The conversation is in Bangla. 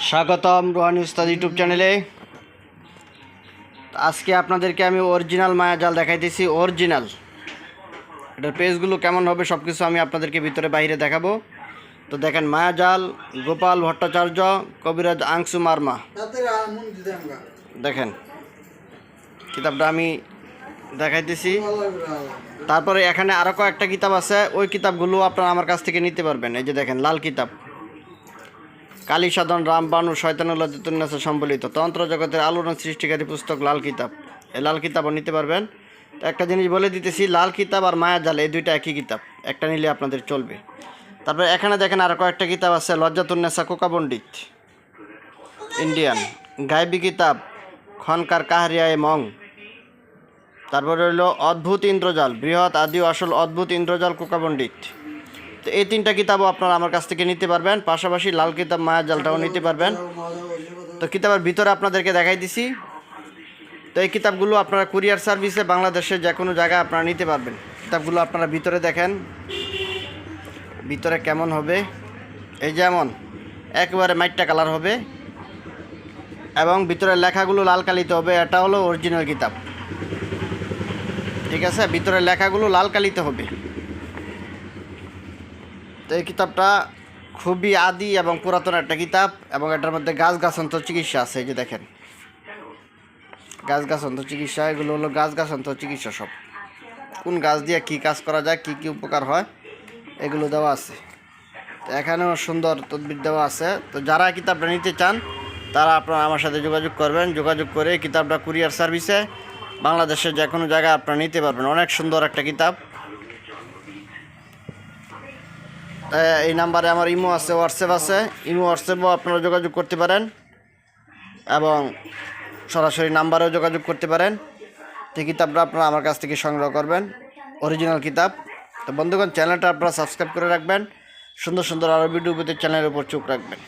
স্বাগতম রোহানি উস্তাদ ইউটিউব চ্যানেলে। আজকে আপনাদেরকে আমি অরিজিনাল মায়াজাল দেখাইতেছি। অরিজিনাল এটার পেজগুলো কেমন হবে সব কিছু আমি আপনাদেরকে ভিতরে বাইরে দেখাবো। তো দেখেন, মায়াজাল গোপাল ভট্টাচার্য, কবিরাজ আংশু মার্মা। দেখেন কিতাবটা আমি দেখাইতেছি। তারপরে এখানে আরও কয়েকটা কিতাব আছে, ওই কিতাবগুলো আপনারা আমার কাছ থেকে নিতে পারবেন। এই যে দেখেন, লাল কিতাব, কালী সাধন, রামবাণু, শয়তানুল্লাহ তিতুন্নাসে সম্বলিত তন্ত্র জগতের আলোড়ন সৃষ্টিকারী পুস্তক লাল কিতাব। এই লাল কিতাবও নিতে পারবেন। তো একটা জিনিস বলে দিতেছি, লাল কিতাব আর মায়াজাল এই দুইটা একই কিতাব, একটা নিলে আপনাদের চলবে। তারপরে এখানে দেখেন আরও কয়েকটা কিতাব আছে, লজ্জাতুন্নেসা কোকা পণ্ডিত ইন্ডিয়ান, গায়বী কিতাব খনকার কাহরিয়ায় মং। তারপরে হলো অদ্ভুত ইন্দ্রজাল, বৃহৎ আদি আসল অদ্ভুত ইন্দ্রজাল কোকা পণ্ডিত। তো এই তিনটা কিতাবও আপনারা আমার কাছ থেকে নিতে পারবেন, পাশাপাশি লাল কিতাব মায়াজালটাও নিতে পারবেন। তো কিতাবের ভিতরে আপনাদেরকে দেখাই দিছি। তো এই কিতাবগুলো আপনারা কুরিয়ার সার্ভিসে বাংলাদেশের যে কোনো জায়গায় আপনারা নিতে পারবেন। কিতাবগুলো আপনারা ভিতরে দেখেন, ভিতরে কেমন হবে। এই যেমন একেবারে মাইটটা কালার হবে এবং ভিতরের লেখাগুলো লাল কালিতে হবে। এটা হলো অরিজিনাল কিতাব, ঠিক আছে? ভিতরের লেখাগুলো লাল কালিতে হবে। তো এই কিতাবটা খুবই আদি এবং পুরাতন একটা কিতাব, এবং এটার মধ্যে গাছগাছান্তর চিকিৎসা আছে। এই যে দেখেন, গাছগাছান্তর চিকিৎসা, এগুলো হলো গাছগাছান্তর চিকিৎসা। সব কোন গাছ দিয়ে কী কাজ করা যায়, কী কী উপকার হয়, এগুলো দেওয়া আছে। তো এখানেও সুন্দর তদবির দেওয়া আছে। তো যারা কিতাবটা নিতে চান তারা আপনারা আমার সাথে যোগাযোগ করবেন। যোগাযোগ করে কিতাবটা কুরিয়ার সার্ভিসে বাংলাদেশের যে কোনো জায়গায় আপনারা নিতে পারবেন। অনেক সুন্দর একটা কিতাব। এই নাম্বারে আমার ইমো আছে, হোয়াটসঅ্যাপ আছে। ইমো হোয়াটসঅ্যাপও আপনারা যোগাযোগ করতে পারেন এবং সরাসরি নাম্বারেও যোগাযোগ করতে পারেন। তো কিতাবটা আপনারা আমার কাছ থেকে সংগ্রহ করবেন, অরিজিনাল কিতাব। তো বন্ধুগণ, চ্যানেলটা আপনারা সাবস্ক্রাইব করে রাখবেন। সুন্দর সুন্দর আরও ভিডিও পেতে চ্যানেলের উপর চোখ রাখবেন।